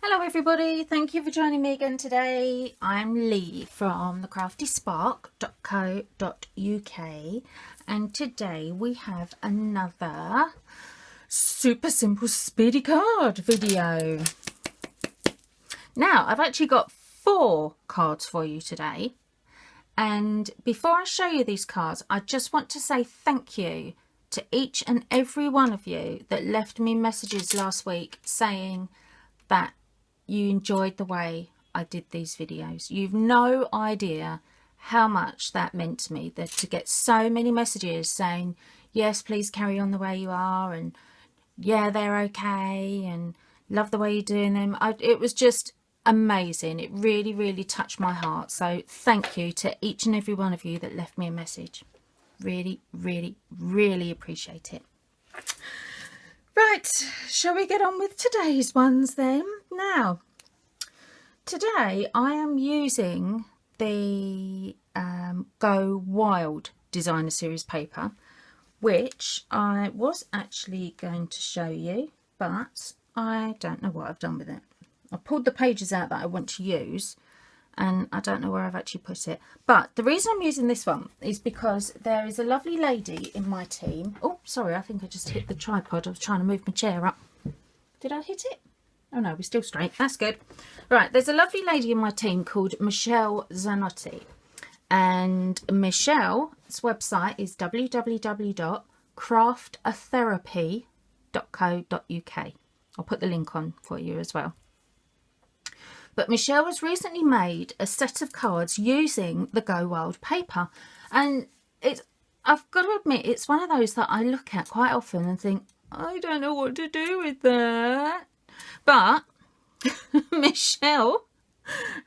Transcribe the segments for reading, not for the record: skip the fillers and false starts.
Hello everybody, thank you for joining me again today. I'm Lee from thecraftyspark.co.uk and today we have another super simple speedy card video. Now I've actually got 4 cards for you today, and before I show you these cards I just want to say thank you to each and every one of you that left me messages last week saying that you enjoyed the way I did these videos. You've no idea how much that meant to me, that to get so many messages saying yes, please carry on the way you are, and yeah, they're okay, and love the way you're doing them. It was just amazing. It really touched my heart, so thank you to each and every one of you that left me a message. Really appreciate it. Right, shall we get on with today's ones then? Now, today I am using the Go Wild Designer Series paper, which I was actually going to show you, but I don't know what I've done with it. I pulled the pages out that I want to use, and I don't know where I've actually put it. But the reason I'm using this one is because there is a lovely lady in my team. Oh, sorry, I think I just hit the tripod. I was trying to move my chair up. Did I hit it? Oh no, we're still straight. That's good. Right, there's a lovely lady in my team called Michelle Zanotti. And Michelle's website is www.craftatherapy.co.uk. I'll put the link on for you as well. But Michelle has recently made a set of cards using the Go Wild paper, and I've got to admit, it's one of those that I look at quite often and think, I don't know what to do with that. But Michelle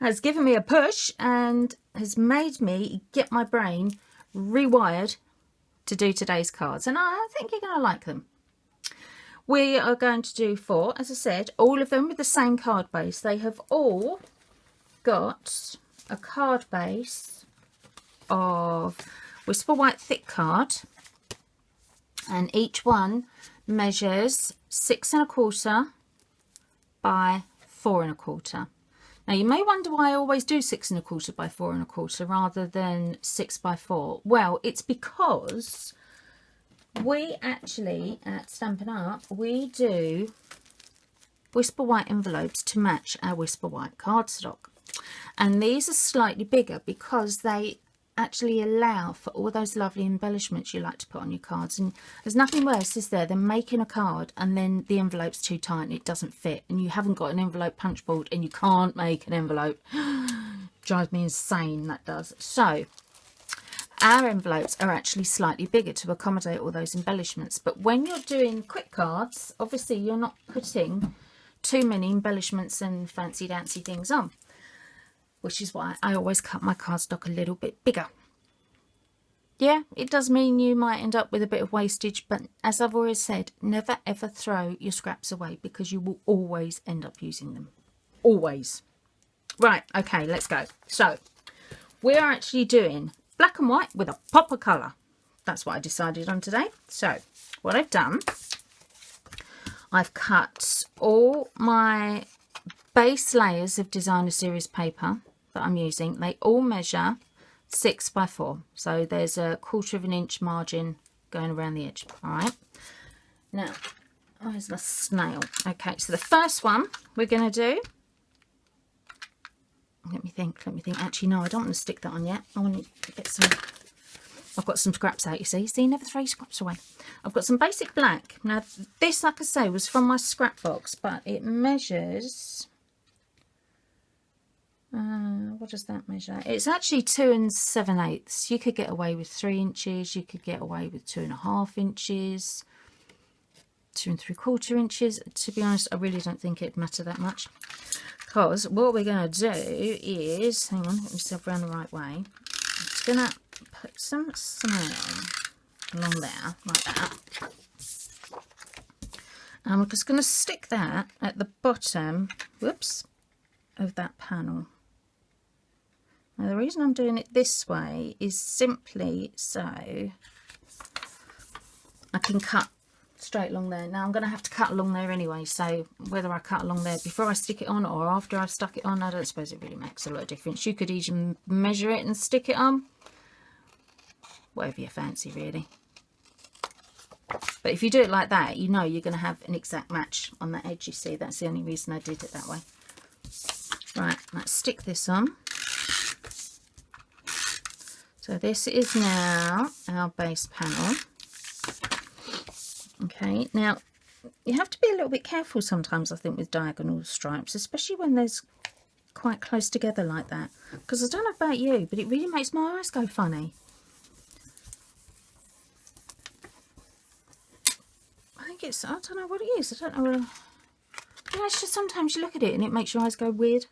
has given me a push and has made me get my brain rewired to do today's cards, and I think you're going to like them. We are going to do 4, as I said, all of them with the same card base. They have all got a card base of Whisper White thick card, and each one measures 6 1/4 by 4 1/4. Now you may wonder why I always do 6 1/4 by 4 1/4 rather than 6 by 4. Well, it's because we actually, at Stampin Up, we do Whisper White envelopes to match our Whisper White cardstock. And these are slightly bigger because they actually allow for all those lovely embellishments you like to put on your cards. And there's nothing worse, is there, than making a card and then the envelope's too tight and it doesn't fit, and you haven't got an envelope punch board and you can't make an envelope. Drives me insane, that does. So our envelopes are actually slightly bigger to accommodate all those embellishments. But when you're doing quick cards, obviously you're not putting too many embellishments and fancy dancy things on, which is why I always cut my cardstock a little bit bigger. Yeah, it does mean you might end up with a bit of wastage, but as I've always said, never ever throw your scraps away because you will always end up using them. Always. Right, okay, let's go. So we are actually doing black and white with a pop of colour. That's what I decided on today. So what I've done, I've cut all my base layers of Designer Series paper that I'm using. They all measure 6 by 4. So there's a 1/4 inch margin going around the edge. All right. Now, where's my snail? Okay, so the first one we're going to do, let me think. Actually, no, I don't want to stick that on yet. I want to get some, I've got some scraps out, you see. See, never throw your scraps away. I've got some basic black. Now, this, like I say, was from my scrap box, but it measures, what does that measure? It's actually 2 7/8. You could get away with 3 inches. You could get away with 2.5 inches, 2 3/4 inches. To be honest, I really don't think it'd matter that much. Because what we're going to do is, hang on, get myself around the right way. I'm just going to put some snail along there, like that. And we're just going to stick that at the bottom, whoops, of that panel. Now the reason I'm doing it this way is simply so I can cut straight along there. Now I'm going to have to cut along there anyway, so whether I cut along there before I stick it on or after I've stuck it on, I don't suppose it really makes a lot of difference. You could even measure it and stick it on, whatever you fancy really. But if you do it like that, you know you're going to have an exact match on that edge, you see. That's the only reason I did it that way. Right, let's stick this on. So this is now our base panel. Okay, now you have to be a little bit careful sometimes, I think, with diagonal stripes, especially when there's quite close together like that. Because I don't know about you, but it really makes my eyes go funny. I don't know what it is. I don't know. Yeah, it's just sometimes you look at it and it makes your eyes go weird.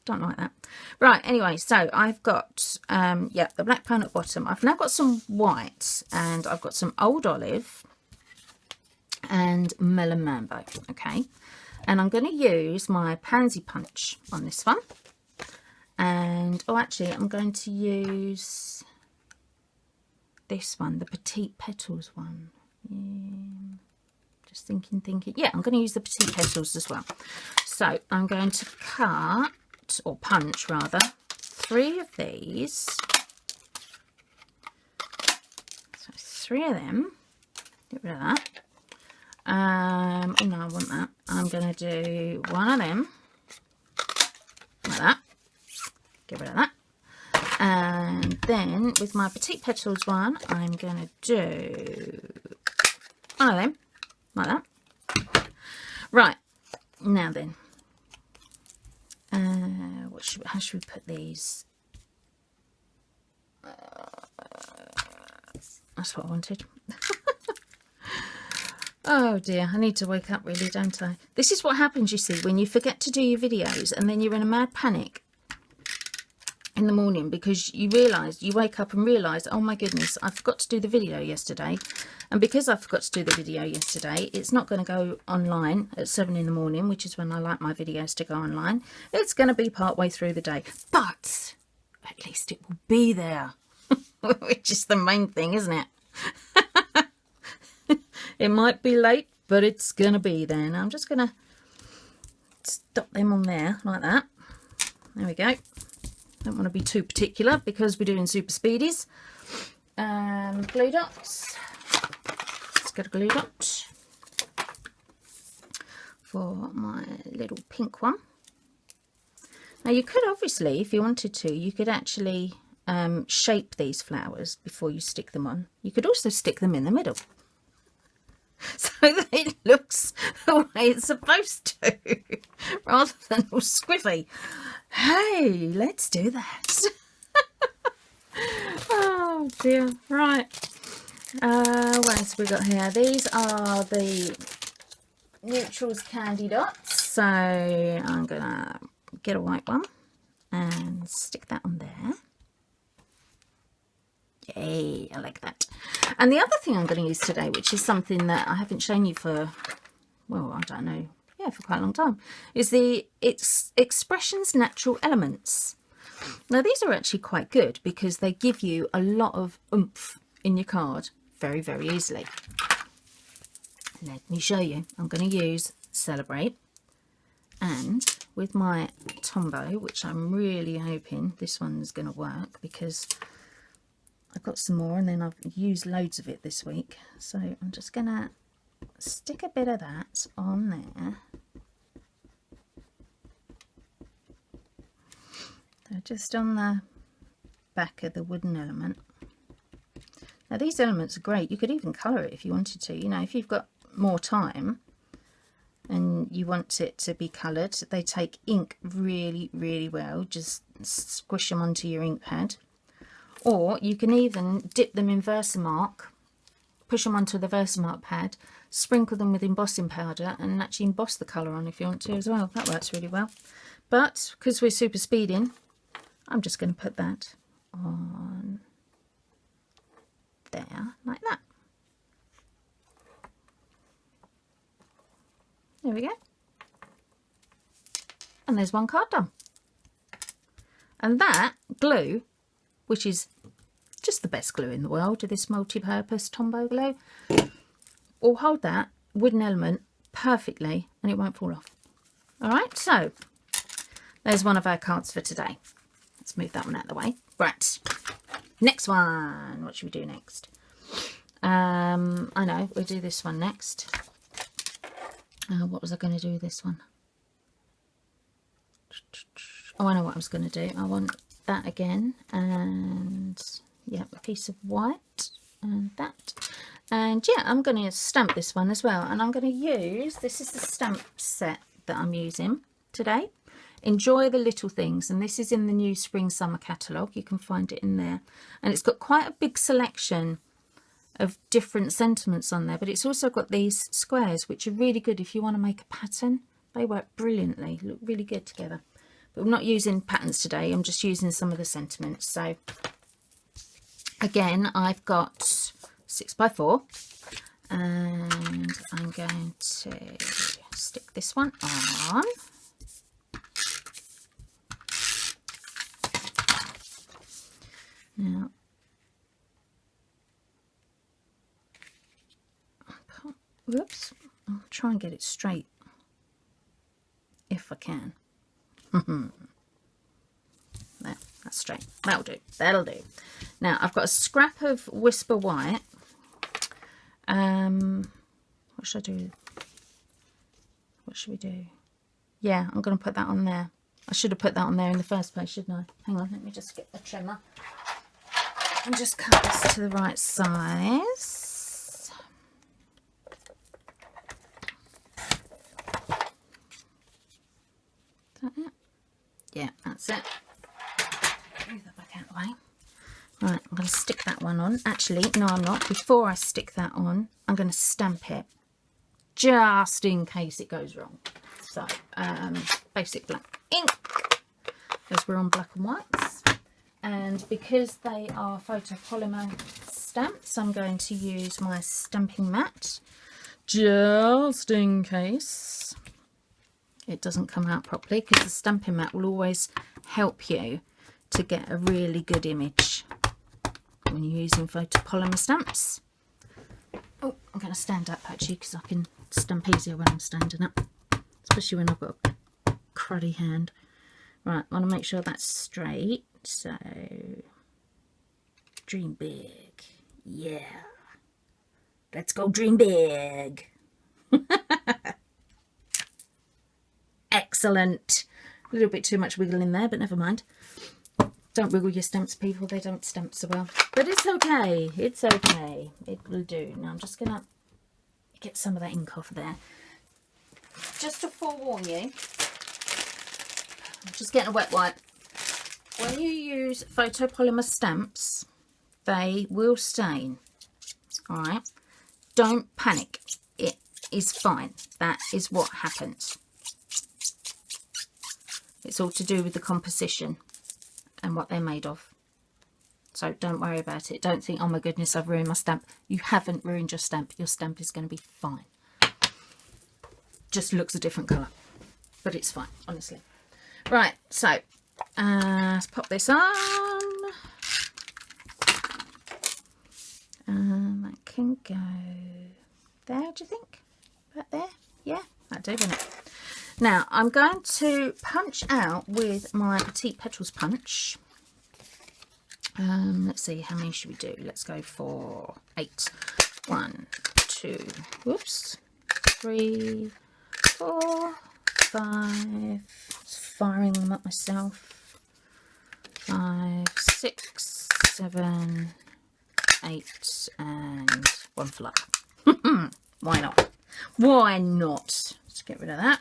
Don't like that. Right, anyway, so I've got, yeah, the black paint at bottom. I've now got some white and I've got some old olive and melon mambo, okay? And I'm going to use my pansy punch on this one. And, oh, actually, I'm going to use this one, the petite petals one. Yeah. Just thinking. Yeah, I'm going to use the petite petals as well. So I'm going to cut, or punch rather, 3 of these. So 3 of them. Get rid of that. Oh no, I want that. I'm going to do 1 of them. Like that. Get rid of that. And then with my petite petals one, I'm going to do 1 of them. Like that. Right, now then, how should we put these? That's what I wanted. Oh dear, I need to wake up really, don't I? This is what happens, you see, when you forget to do your videos and then you're in a mad panic in the morning because you wake up and realise, oh my goodness, I forgot to do the video yesterday. And because I forgot to do the video yesterday, it's not going to go online at 7 in the morning, which is when I like my videos to go online. It's going to be part way through the day. But at least it will be there, which is the main thing, isn't it? It might be late, but it's going to be there. Now I'm just going to stop them on there like that. There we go. Don't want to be too particular because we're doing super speedies. Glue dots. Let's get a glue dot for my little pink one. Now you could obviously, if you wanted to, you could actually shape these flowers before you stick them on. You could also stick them in the middle so that it looks the way it's supposed to rather than all squiffy. Hey, let's do that. Oh dear. Right, what else have we got here? These are the Neutrals candy dots, so I'm gonna get a white one and stick that on there. Yay, I like that. And the other thing I'm going to use today, which is something that I haven't shown you for, well, I don't know, yeah, for quite a long time, is the Expressions Natural Elements. Now these are actually quite good because they give you a lot of oomph in your card very, very easily. Let me show you. I'm going to use Celebrate, and with my Tombow, which I'm really hoping this one's going to work because I've got some more and then I've used loads of it this week. So I'm just going to stick a bit of that on there. So just on the back of the wooden element. Now these elements are great. You could even colour it if you wanted to. You know, if you've got more time and you want it to be coloured, they take ink really, really well. Just squish them onto your ink pad. Or you can even dip them in Versamark, push them onto the Versamark pad, sprinkle them with embossing powder and actually emboss the colour on if you want to as well. That works really well. But because we're super speeding, I'm just going to put that on there like that. There we go. And there's one card done. And that glue, which is just the best glue in the world, this multi-purpose Tombow glue, will hold that wooden element perfectly and it won't fall off. All right, so there's one of our cards for today. Let's move that one out of the way. Right, next one. What should we do next? I know, we'll do this one next. What was I going to do with this one? Oh, I know what I was going to do. I want that again, and yeah, a piece of white and that. And yeah, I'm going to stamp this one as well, and I'm going to use, this is the stamp set that I'm using today, Enjoy the Little Things, and this is in the new spring summer catalogue. You can find it in there, and it's got quite a big selection of different sentiments on there, but it's also got these squares which are really good if you want to make a pattern. They work brilliantly, look really good together. But I'm not using patterns today, I'm just using some of the sentiments. So again, I've got 6x4, and I'm going to stick this one on. Now, whoops, I'll try and get it straight if I can. There, that's straight. That'll do. That'll do. Now I've got a scrap of Whisper White. What should I do? What should we do? Yeah, I'm going to put that on there. I should have put that on there in the first place, shouldn't I? Hang on, let me just get the trimmer and just cut this to the right size. Is that it? Yeah, that's it. Move that back out of the way. Right, I'm going to stick that one on. Actually, no, I'm not. Before I stick that on, I'm going to stamp it just in case it goes wrong. So, basic black ink, as we're on black and whites. And because they are photopolymer stamps, I'm going to use my stamping mat just in case it doesn't come out properly, because the stamping mat will always help you to get a really good image when you're using photopolymer stamps. Oh, I'm going to stand up actually, because I can stamp easier when I'm standing up, especially when I've got a cruddy hand. Right, I want to make sure that's straight. So, dream big. Yeah. Let's go dream big. Excellent. A little bit too much wiggle in there, but never mind. Don't wiggle your stamps, people. They don't stamp so well. But it's okay. It's okay. It will do. Now I'm just going to get some of that ink off there. Just to forewarn you, I'm just getting a wet wipe. When you use photopolymer stamps, they will stain. Alright? Don't panic. It is fine. That is what happens. It's all to do with the composition and what they're made of. So don't worry about it. Don't think, oh my goodness, I've ruined my stamp. You haven't ruined your stamp. Your stamp is going to be fine. Just looks a different colour. But it's fine, honestly. Right, so let's pop this on. That can go there, do you think? Right there? Yeah, that'll do, won't it? Now, I'm going to punch out with my Petite Petals punch. Let's see, how many should we do? Let's go for 8. 1, 2, whoops, 3, 4, 5. Just firing them up myself. 5, 6, 7, 8, and 1 for luck. Why not? Why not? Let's get rid of that.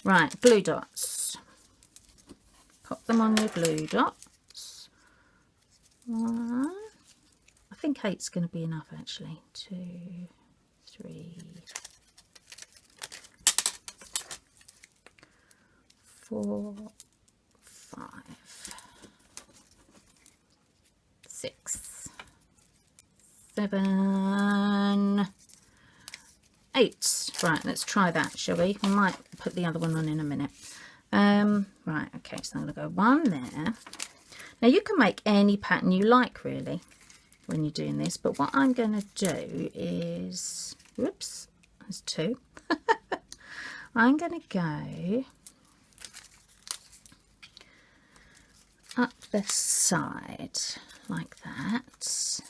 Right, glue dots. Pop them on your glue dots. 1. I think 8's going to be enough actually. 2, 3, 4, 5, 6, 7, 8. Right, let's try that, shall we? I might put the other one on in a minute. Right, okay, so I'm going to go 1 there. Now you can make any pattern you like really when you're doing this, but what I'm going to do is, whoops, There's 2. I'm going to go up the side like that.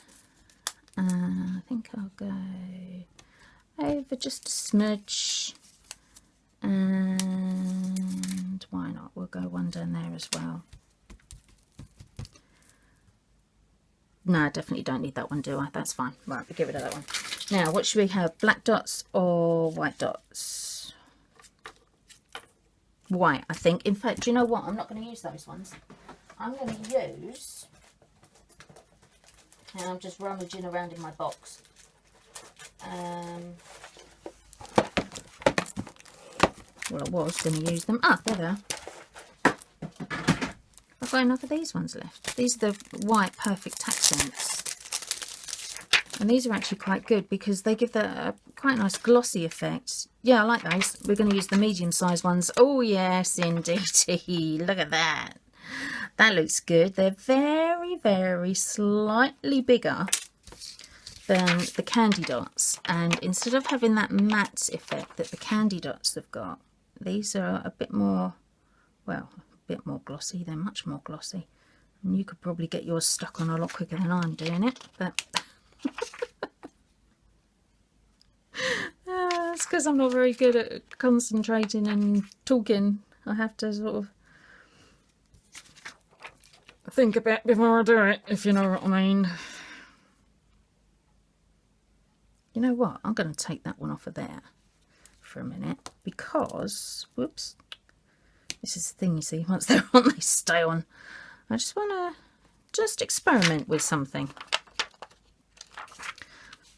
I think I'll go over just a smidge, and why not, we'll go one down there as well. No, I definitely don't need that one, do I? That's fine. Right, we'll get rid of that one. Now, what should we have? Black dots or white dots? White, I think. In fact, do you know what? I'm not going to use those ones. I'm going to use, and I'm just rummaging around in my box. Well, I was going to use them. Ah, there they are. I've got enough of these ones left. These are the white perfect accents. And these are actually quite good because they give a quite nice glossy effect. Yeah, I like those. We're going to use the medium-sized ones. Oh, yes, indeedy. Look at that. That looks good. They're very, very slightly bigger than the candy dots. And instead of having that matte effect that the candy dots have got, these are a bit more, well, a bit more glossy. They're much more glossy. And you could probably get yours stuck on a lot quicker than I'm doing it. But it's because I'm not very good at concentrating and talking. I have to sort of think a bit before I do it, if you know what I mean. You know what? I'm going to take that one off of there for a minute because, whoops, this is the thing, you see, once they're on, they stay on. I just want to just experiment with something.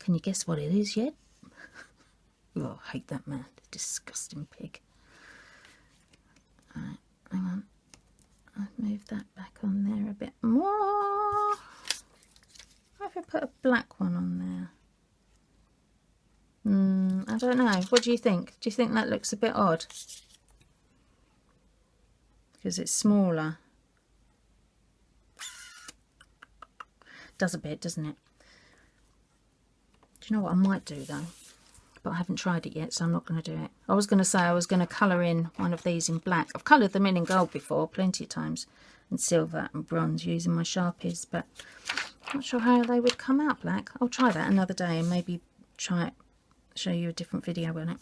Can you guess what it is yet? Oh, I hate that man. Disgusting pig. Alright, hang on. I've moved that back on there a bit more. What if I put a black one on there? I don't know. What do you think? Do you think that looks a bit odd? Because it's smaller. Does a bit, doesn't it? Do you know what I might do though? But I haven't tried it yet, so I'm not going to do it. I was going to say I was going to colour in one of these in black. I've coloured them in gold before, plenty of times, and silver and bronze using my Sharpies, but I'm not sure how they would come out black. I'll try that another day and maybe try it, show you a different video on it.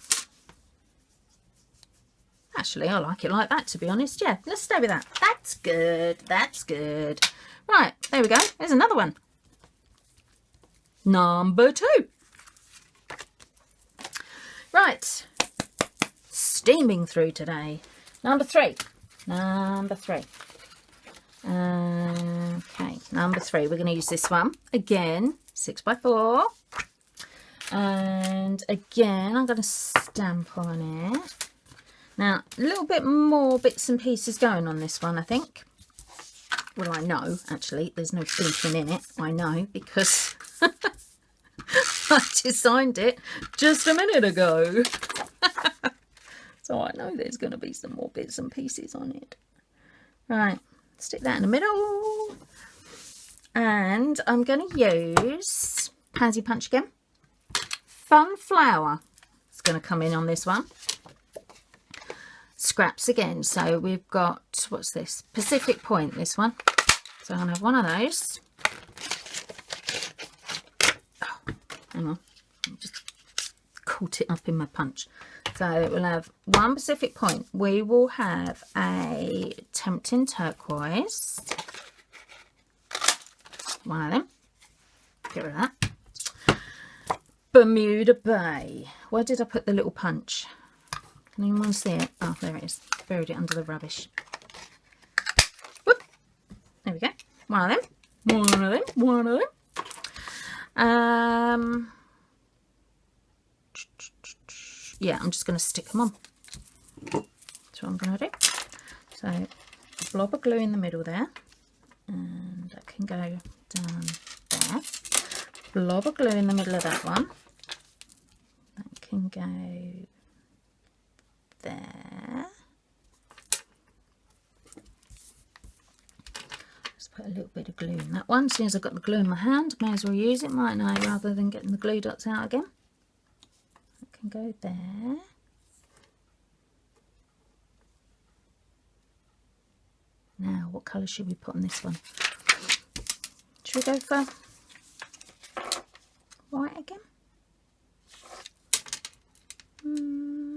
Actually, I like it like that, to be honest. Yeah, let's stay with that. That's good. That's good. Right, there we go. There's another one. Number 2. Right, steaming through today. Number 3. Number 3. Okay, number 3. We're going to use this one again, 6x4, and again I'm going to stamp on it. Now, a little bit more bits and pieces going on this one, I think. Well, I know actually. There's no thinking in it. I know because I designed it just a minute ago. So I know there's going to be some more bits and pieces on it. Right, stick that in the middle. And I'm going to use Pansy Punch again. Fun Flower. It's going to come in on this one. Scraps again. So we've got, what's this? Pacific Point, this one. So I'm going to have one of those. Hang on, I just caught it up in my punch. So we'll have one Pacific Point. We will have a Tempting Turquoise. One of them. Get rid of that. Bermuda Bay. Where did I put the little punch? Can anyone see it? Oh, there it is. Buried it under the rubbish. Whoop. There we go. One of them. One of them. One of them. Yeah, I'm just going to stick them on. That's what I'm going to do. So, a blob of glue in the middle there, and that can go down there. Blob of glue in the middle of that one. That can go there. Put a little bit of glue in that one. As soon as I've got the glue in my hand, may as well use it, mightn't I, rather than getting the glue dots out again. That can go there. Now, what colour should we put on this one? Should we go for white again? Ooh,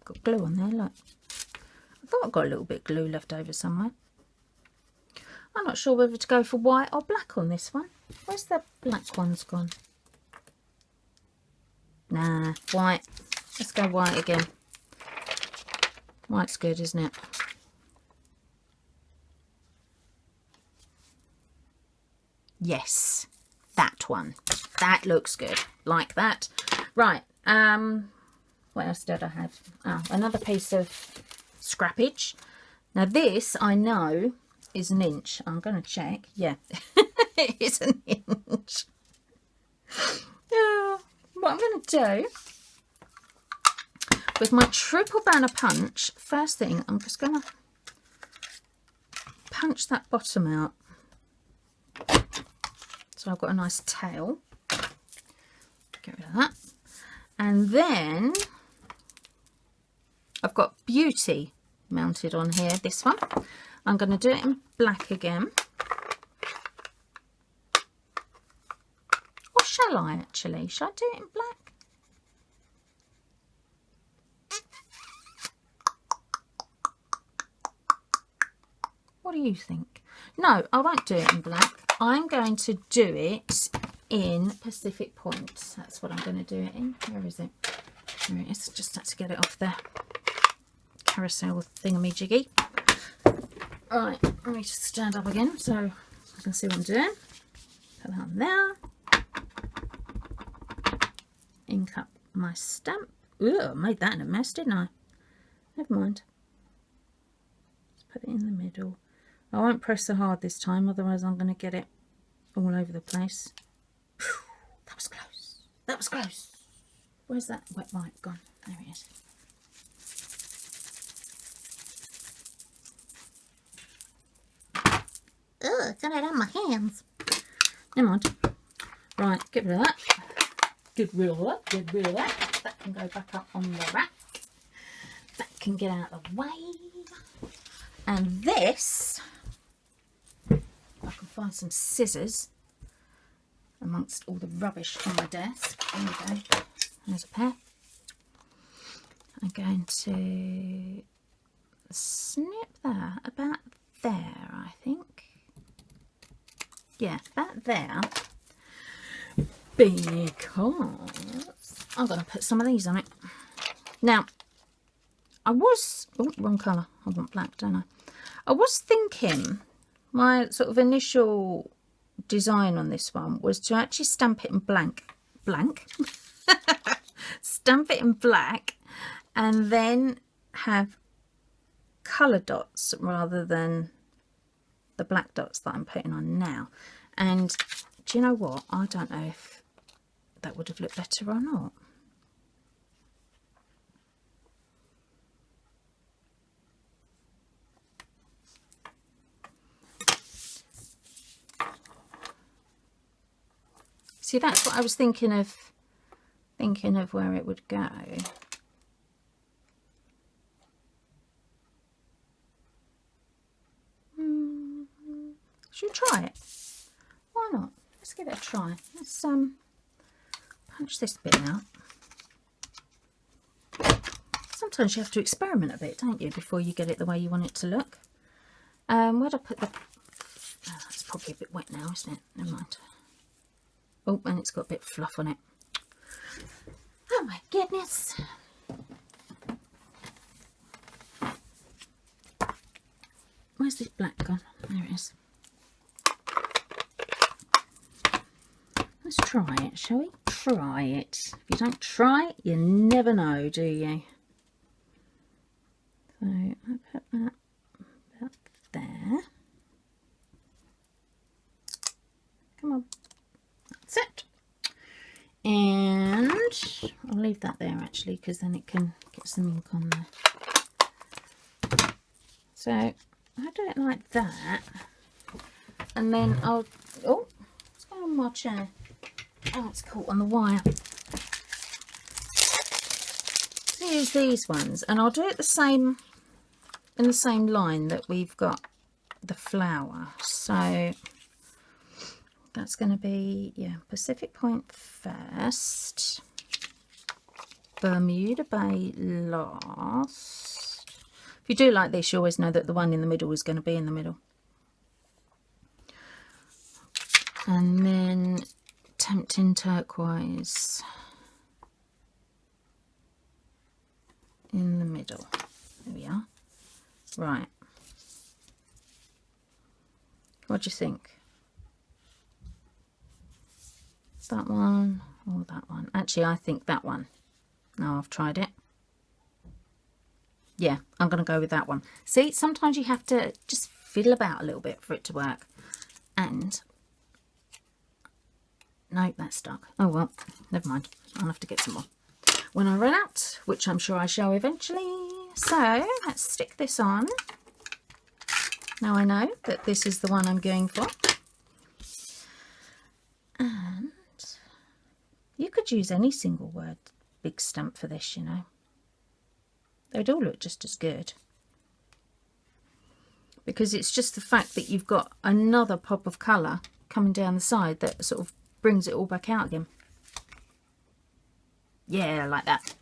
got glue on there, look. I thought I got a little bit of glue left over somewhere. I'm not sure whether to go for white or black on this one. Where's the black ones gone? Nah, white. Let's go white again. White's good, isn't it? Yes, that one. That looks good. Like that. Right. What else did I have? Oh, another piece of scrappage. Now this, I know, is an inch. I'm going to check. Yeah, it is an inch. What I'm going to do with my triple banner punch, first thing, I'm just going to punch that bottom out. So I've got a nice tail. Get rid of that. And then I've got Beauty mounted on here, this one. I'm going to do it in black again. Or shall I actually? Shall I do it in black? What do you think? No, I won't do it in black. I'm going to do it in Pacific Point. That's what I'm going to do it in. Where is it? There it is. Just had to get it off the carousel thingamajiggy. Right, let me just stand up again so I can see what I'm doing. Put that on there. Ink up my stamp. Ooh, I made that in a mess, didn't I? Never mind. Let's put it in the middle. I won't press so hard this time, otherwise I'm going to get it all over the place. Whew, that was close. That was close. Where's that wet white gone? There it is. Ugh, got it on my hands. Never mind. Right, get rid of that. Get rid of that. Get rid of that. That can go back up on the rack. That can get out of the way. And this, I can find some scissors amongst all the rubbish on my desk. There we go. There's a pair. I'm going to snip that about there, I think. Yeah, about there. Because I'm going to put some of these on it. Now, I was... Oh, wrong colour. I want black, don't I? I was thinking... My sort of initial design on this one was to actually stamp it in blank. Stamp it in black and then have colour dots rather than the black dots that I'm putting on now. And do you know what? I don't know if that would have looked better or not. See, that's what I was thinking of where it would go. Should we try it? Why not? Let's give it a try. Let's punch this bit out. Sometimes you have to experiment a bit, don't you, before you get it the way you want it to look. Where'd I put the... Oh, that's probably a bit wet now, isn't it? Never mind. Oh, and it's got a bit of fluff on it. Oh my goodness. Where's this black gone? There it is. Let's try it, shall we? Try it. If you don't try it, you never know, do you? So I put that about there. Come on. That's it. And I'll leave that there actually, because then it can get some ink on there. So I do it like that, and then I'll... Oh, what's going on my chair? Oh, it's caught on the wire. So use these ones, and I'll do it the same in the same line that we've got the flower. So that's going to be, yeah, Pacific Point first, Bermuda Bay last. If you do like this, you always know that the one in the middle is going to be in the middle. And then Tempting Turquoise in the middle. There we are. Right. What do you think? That one or that one? Actually, I think that one. Now I've tried it. Yeah, I'm going to go with that one. See, sometimes you have to just fiddle about a little bit for it to work. And no, that's stuck. Oh well, never mind. I'll have to get some more when I run out, which I'm sure I shall eventually. So let's stick this on. Now I know that this is the one I'm going for. And you could use any single word big stamp for this, you know. They'd all look just as good. Because it's just the fact that you've got another pop of colour coming down the side that sort of brings it all back out again. Yeah, like that.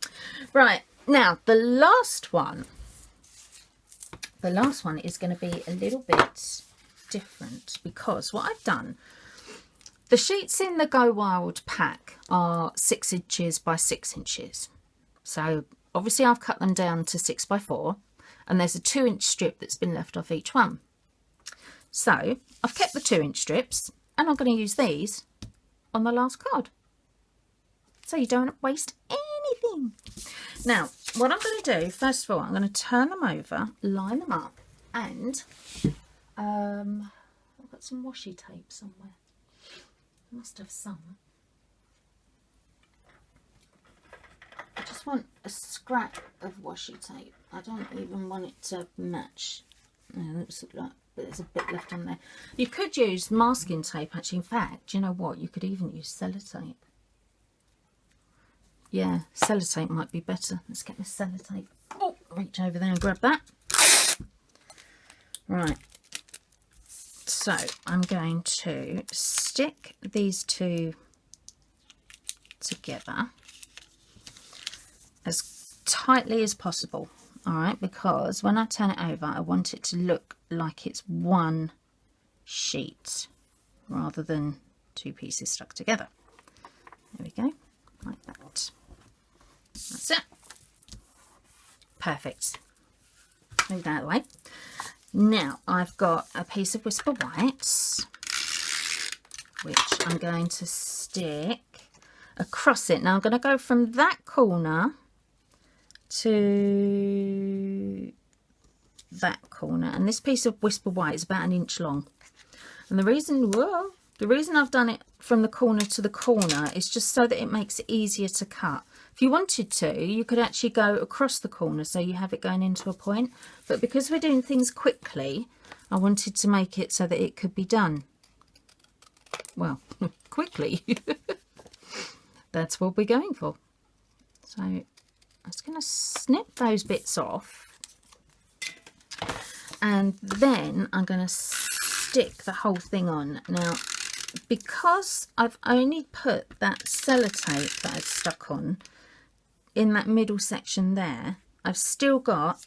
Right, now the last one is going to be a little bit different, because what I've done, the sheets in the Go Wild pack are 6 inches by 6 inches. So obviously I've cut them down to 6 by 4, and there's a 2-inch strip that's been left off each one. So I've kept the 2-inch strips, and I'm going to use these on the last card, so you don't waste anything. Now what I'm going to do, first of all, I'm going to turn them over, line them up, and I've got some washi tape somewhere. I must have some. I just want a scrap of washi tape. I don't even want it to match. No, looks like there's a bit left on there. You could use masking tape, actually. In fact, you know what? You could even use sellotape. Yeah, sellotape might be better. Let's get my sellotape. Oh, reach over there and grab that. Right. So I'm going to stick these two together as tightly as possible. All right, because when I turn it over, I want it to look like it's one sheet rather than 2 pieces stuck together. There we go, like that. That's it. Perfect. Move that out of the way. Now I've got a piece of Whisper White, which I'm going to stick across it. Now I'm going to go from that corner to that corner, and this piece of Whisper White is about 1 inch long. And the reason I've done it from the corner to the corner is just so that it makes it easier to cut. If you wanted to, you could actually go across the corner so you have it going into a point, but because we're doing things quickly, I wanted to make it so that it could be done, well, quickly. That's what we're going for. So I'm just going to snip those bits off, and then I'm going to stick the whole thing on. Now, because I've only put that sellotape that I've stuck on in that middle section there, I've still got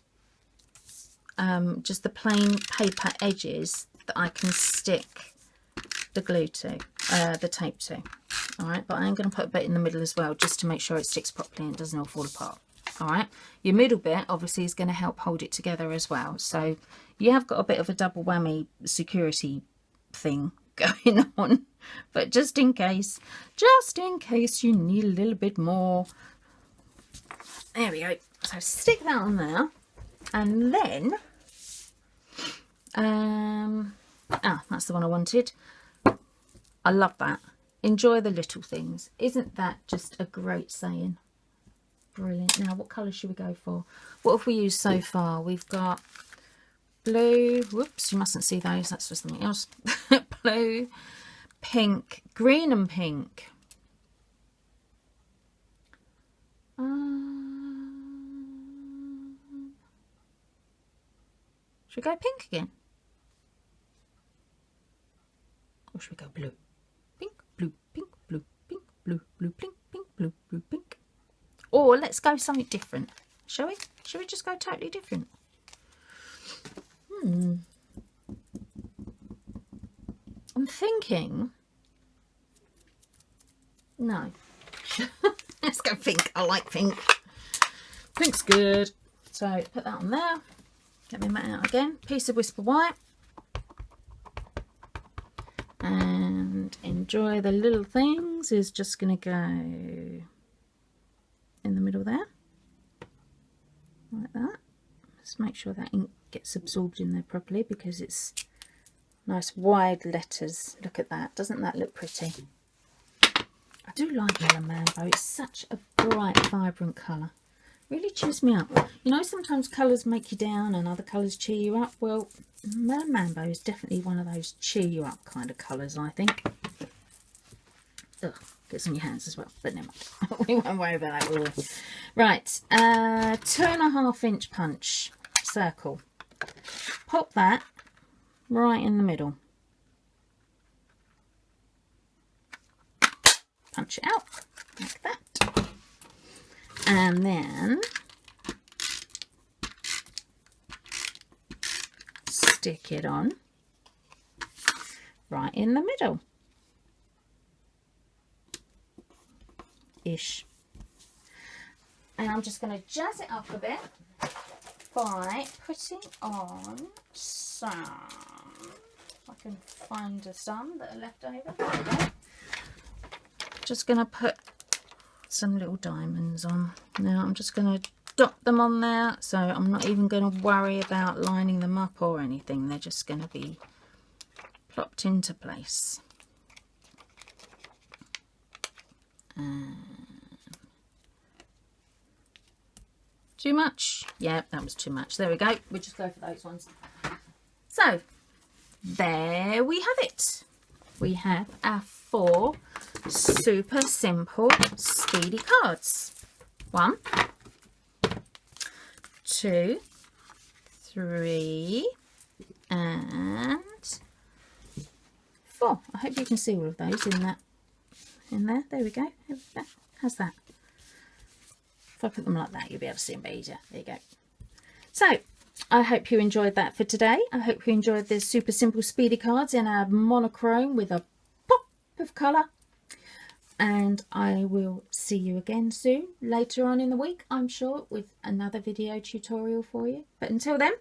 just the plain paper edges that I can stick the glue to, the tape to. All right, but I am going to put a bit in the middle as well, just to make sure it sticks properly and doesn't all fall apart. All right, your middle bit obviously is going to help hold it together as well. So you have got a bit of a double whammy security thing going on, but just in case you need a little bit more. There we go. So stick that on there, and then that's the one I wanted. I love that. Enjoy the little things. Isn't that just a great saying? Brilliant. Now, what colour should we go for? What have we used so far? We've got blue. Whoops, you mustn't see those. That's for something else. Blue, pink, green and pink. Should we go pink again? Or should we go blue? Pink, blue, pink, blue, pink, blue, blue, pink, pink, blue, blue, pink. Or let's go something different. Shall we? Shall we just go totally different? I'm thinking... No. Let's go pink. I like pink. Pink's good. So put that on there. Get my mat out again. Piece of Whisper White. And Enjoy the Little Things is just going to go in the middle there. Like that. Just make sure that ink gets absorbed in there properly because it's nice wide letters. Look at that. Doesn't that look pretty? I do like Yellow Mambo. It's such a bright, vibrant colour. Really cheers me up. You know, sometimes colours make you down and other colours cheer you up. Well, Yellow Mambo is definitely one of those cheer you up kind of colours, I think. Ugh, gets on your hands as well, but never mind. We won't worry about that, will we? Right, 2.5 inch punch circle. Pop that right in the middle. Punch it out like that. And then stick it on right in the middle ish. And I'm just going to jazz it up a bit by putting on some, if I can find some that are left over. There we go. Just going to put some little diamonds on. Now I'm just going to dot them on there, so I'm not even going to worry about lining them up or anything. They're just going to be plopped into place. Too much? Yeah, that was too much. There we go. We'll just go for those ones. So there we have it. We have our 4 super simple Speedy cards. 1, 2, 3 and 4. I hope you can see all of those in there. There we go. How's that? If I put them like that, you'll be able to see them better. There you go. So I hope you enjoyed that for today. I hope you enjoyed the super simple Speedy cards in our monochrome with a pop of colour. And I will see you again soon, later on in the week, I'm sure, with another video tutorial for you. But until then,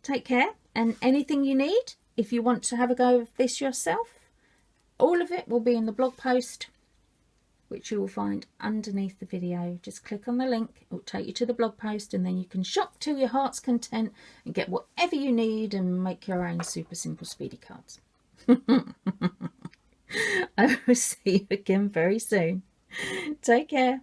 take care, and anything you need, if you want to have a go of this yourself, all of it will be in the blog post, which you will find underneath the video. Just click on the link, it will take you to the blog post, and then you can shop to your heart's content and get whatever you need and make your own super simple Speedy cards. I will see you again very soon. Take care.